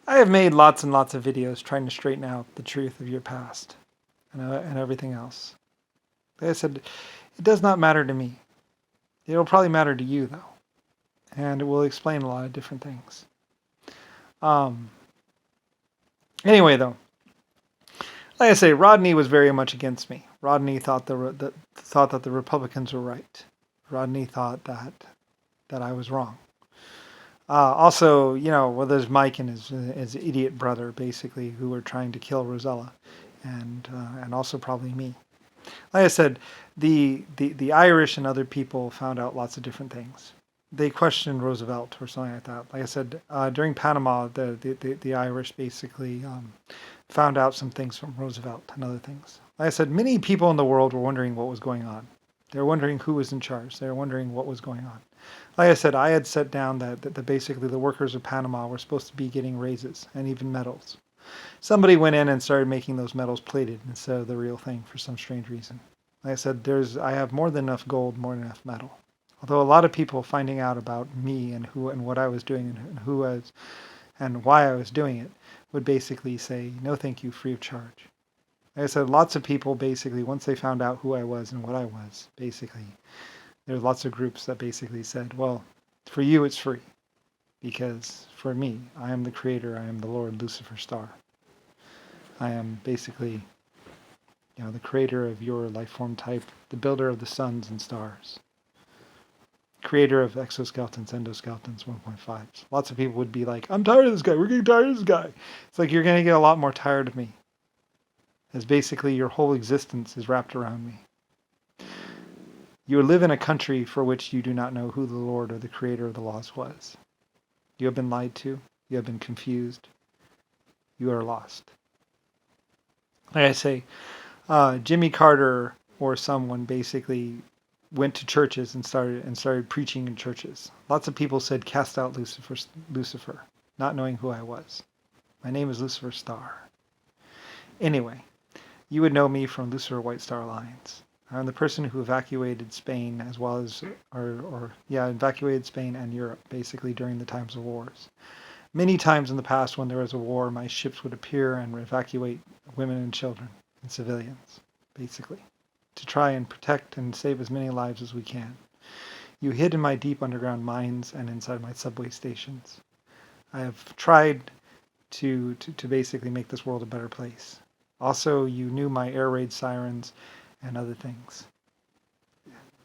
I have made lots and lots of videos trying to straighten out the truth of your past and everything else. Like I said, it does not matter to me. It'll probably matter to you, though. And it will explain a lot of different things. Um, anyway, though, like I say, Rodney was very much against me. Rodney thought thought that the Republicans were right. Rodney thought that I was wrong. Also, well, there's Mike and his idiot brother, basically, who were trying to kill Rosella, and also probably me. Like I said, the Irish and other people found out lots of different things. They questioned Roosevelt or something like that. Like I said, during Panama, the Irish basically found out some things from Roosevelt and other things. Like I said, many people in the world were wondering what was going on. They were wondering who was in charge. They were wondering what was going on. Like I said, I had set down that basically the workers of Panama were supposed to be getting raises and even medals. Somebody went in and started making those medals plated instead of the real thing for some strange reason. Like I said, I have more than enough gold, more than enough metal. Although a lot of people finding out about me and who and what I was doing and who was and why I was doing it would basically say no thank you, free of charge. Like I said, lots of people basically, once they found out who I was and what I was, basically, there's lots of groups that basically said, well, for you it's free. Because for me, I am the creator, I am the Lord Lusifer Star. I am basically, the creator of your life form type, the builder of the suns and stars, creator of exoskeletons, endoskeletons, 1.5s. Lots of people would be like, I'm tired of this guy, we're getting tired of this guy. It's like you're going to get a lot more tired of me. As basically your whole existence is wrapped around me. You live in a country for which you do not know who the Lord or the creator of the laws was. You have been lied to. You have been confused. You are lost. Like I say, Jimmy Carter or someone basically went to churches and started preaching in churches. Lots of people said, "Cast out Lucifer," not knowing who I was. My name is Lusifer Star. Anyway, you would know me from Lucifer White Star Alliance. I'm the person who evacuated Spain as well as, evacuated Spain and Europe basically during the times of wars. Many times in the past when there was a war, my ships would appear and evacuate women and children and civilians, basically, to try and protect and save as many lives as we can. You hid in my deep underground mines and inside my subway stations. I have tried to basically make this world a better place. Also, you knew my air raid sirens and other things.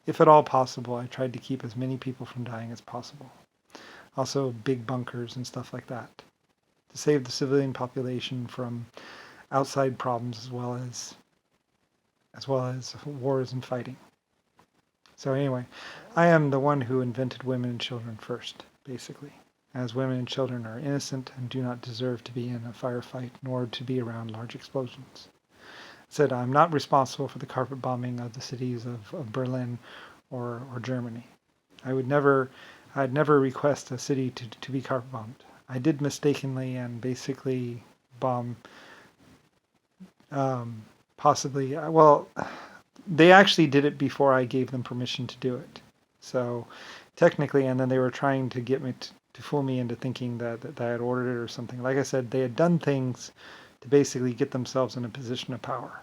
If at all possible, I tried to keep as many people from dying as possible. Also, big bunkers and stuff like that, to save the civilian population from outside problems as well as wars and fighting. So anyway, I am the one who invented women and children first, basically, as women and children are innocent and do not deserve to be in a firefight nor to be around large explosions. Said I'm not responsible for the carpet bombing of the cities of Berlin or Germany. I'd never request a city to be carpet bombed. I did mistakenly and basically bomb possibly, they actually did it before I gave them permission to do it. So technically, and then they were trying to get me to fool me into thinking that I had ordered it or something. Like I said, they had done things to basically get themselves in a position of power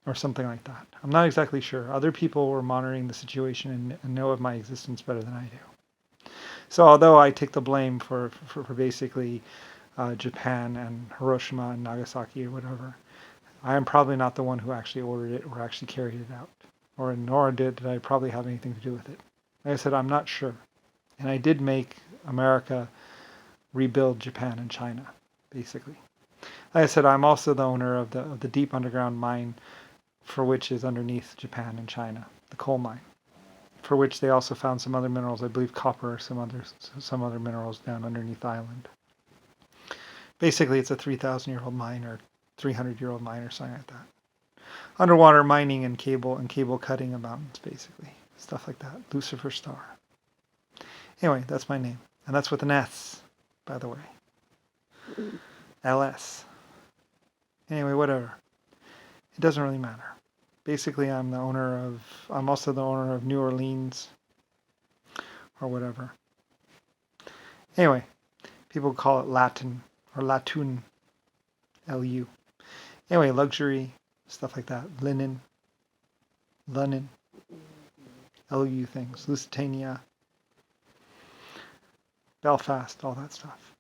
or something like that. I'm not exactly sure. Other people were monitoring the situation and know of my existence better than I do. So although I take the blame for basically Japan and Hiroshima and Nagasaki or whatever, I am probably not the one who actually ordered it or actually carried it out, or nor did I probably have anything to do with it. Like I said, I'm not sure. And I did make America rebuild Japan and China, basically. Like I said, I'm also the owner of the deep underground mine for which is underneath Japan and China, the coal mine, for which they also found some other minerals, I believe copper or some other minerals down underneath the island. Basically, it's a 3,000-year-old mine or 300-year-old mine or something like that. Underwater mining and cable cutting of mountains, basically. Stuff like that. Lusifer Star. Anyway, that's my name. And that's with an S, by the way. LS. Anyway, whatever. It doesn't really matter. Basically, I'm also the owner of New Orleans or whatever. Anyway, People call it Latin or Latun, L-U. Anyway, luxury, stuff like that. Linen, L-U things. Lusitania, Belfast, all that stuff.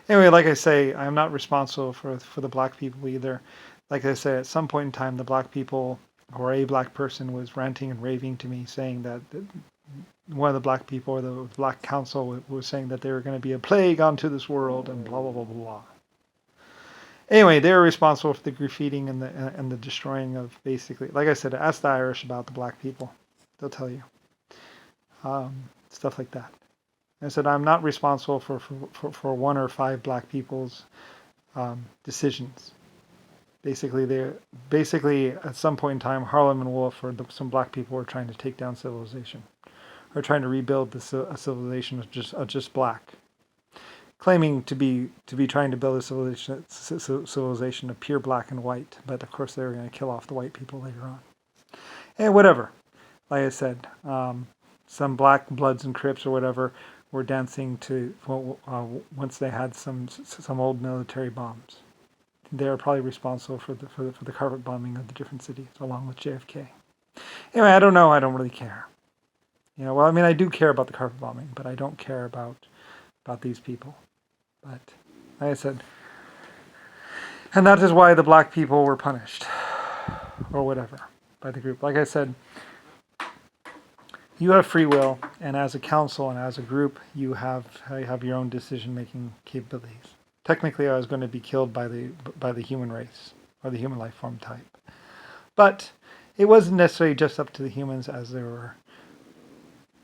Anyway, like I say, I'm not responsible for the black people either. Like I say, at some point in time, the black people or a black person was ranting and raving to me, saying that one of the black people or the black council was saying that they were going to be a plague onto this world and blah blah blah blah blah. Anyway, they were responsible for the graffitiing and the destroying of, basically, like I said, ask the Irish about the black people. They'll tell you. Stuff like that. I said, I'm not responsible for one or five black people's decisions. Basically, at some point in time, Harlem and Wolf or some black people were trying to take down civilization, or trying to rebuild a civilization of just black, claiming to be trying to build a civilization of pure black and white. But of course, they were going to kill off the white people later on. And whatever. Like I said, some black Bloods and Crips or whatever were dancing to once they had some old military bombs. They are probably responsible for the carpet bombing of the different cities, along with JFK. Anyway, I don't know. I don't really care. Well, I mean, I do care about the carpet bombing, but I don't care about these people. But like I said, and that is why the black people were punished, or whatever, by the group. Like I said, you have free will, and as a council and as a group, you have your own decision-making capabilities. Technically, I was going to be killed by the human race, or the human life form type. But it wasn't necessarily just up to the humans, as there were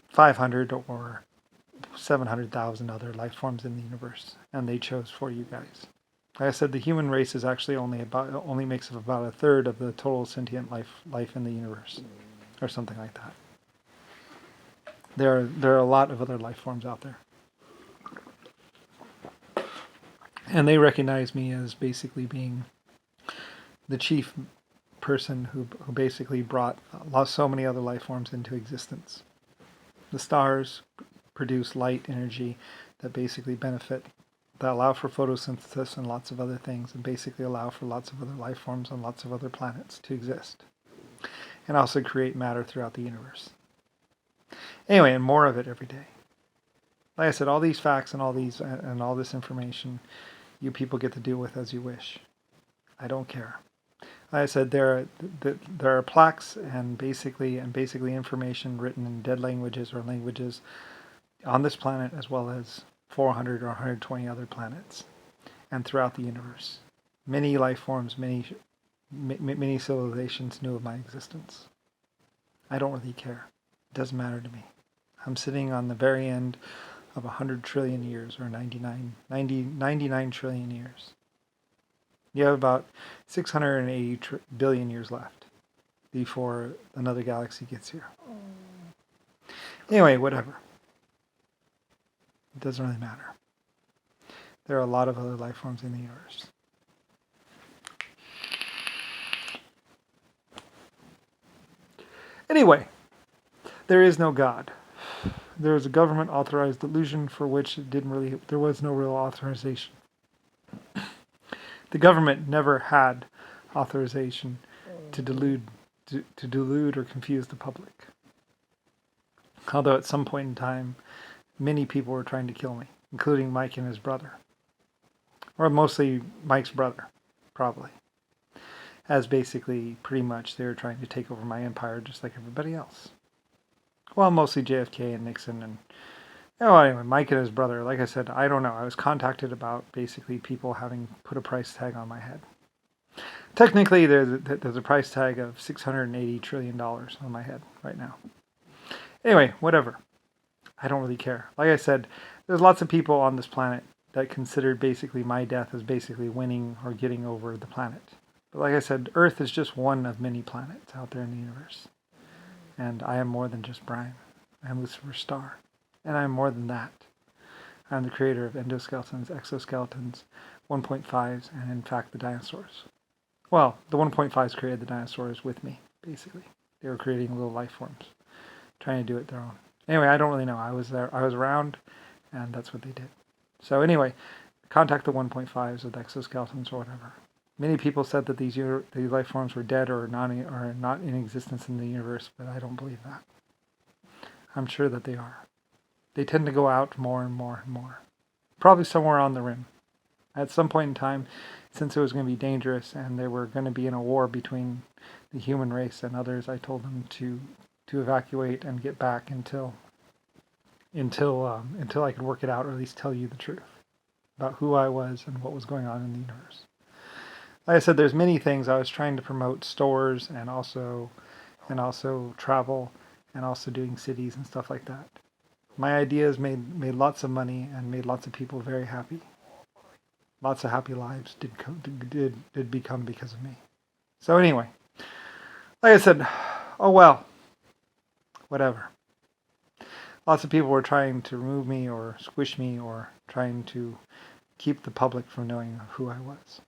500 or 700,000 other life forms in the universe, and they chose for you guys. Like I said, the human race is actually only makes up about a third of the total sentient life in the universe, or something like that. There are a lot of other life forms out there. And they recognize me as basically being the chief person who basically brought so many other life forms into existence. The stars produce light energy that basically that allow for photosynthesis and lots of other things, and basically allow for lots of other life forms on lots of other planets to exist. And also create matter throughout the universe. Anyway, and more of it every day. Like I said, all these facts and all this information, you people get to deal with as you wish. I don't care. Like I said, there are plaques and basically information written in dead languages or languages on this planet, as well as 400 or 120 other planets, and throughout the universe. Many life forms, many civilizations knew of my existence. I don't really care. It doesn't matter to me. I'm sitting on the very end of 100 trillion years, or 99 trillion years. You have about 680 billion years left before another galaxy gets here. Anyway, whatever. It doesn't really matter. There are a lot of other life forms in the universe. Anyway, there is no God. There is a government-authorized delusion for which there was no real authorization. The government never had authorization to delude or confuse the public. Although at some point in time, many people were trying to kill me, including Mike and his brother. Or mostly Mike's brother, probably. As basically, pretty much, they were trying to take over my empire just like everybody else. Well, mostly JFK and Nixon and... anyway, Mike and his brother, like I said, I don't know. I was contacted about basically people having put a price tag on my head. Technically, there's a price tag of $680 trillion on my head right now. Anyway, whatever. I don't really care. Like I said, there's lots of people on this planet that considered basically my death as basically winning or getting over the planet. But like I said, Earth is just one of many planets out there in the universe. And I am more than just Brian. I am Lusifer Star. And I am more than that. I am the creator of endoskeletons, exoskeletons, 1.5s, and in fact the dinosaurs. Well, the 1.5s created the dinosaurs with me, basically. They were creating little life forms, trying to do it their own. Anyway, I don't really know. I was there. I was around, and that's what they did. So anyway, contact the 1.5s with exoskeletons or whatever. Many people said that these life forms were dead or not in existence in the universe, but I don't believe that. I'm sure that they are. They tend to go out more and more and more. Probably somewhere on the rim. At some point in time, since it was going to be dangerous and they were going to be in a war between the human race and others, I told them to evacuate and get back until I could work it out, or at least tell you the truth about who I was and what was going on in the universe. Like I said, there's many things. I was trying to promote stores and also travel and also doing cities and stuff like that. My ideas made lots of money and made lots of people very happy. Lots of happy lives did become because of me. So anyway, like I said, oh well, whatever. Lots of people were trying to remove me or squish me or trying to keep the public from knowing who I was.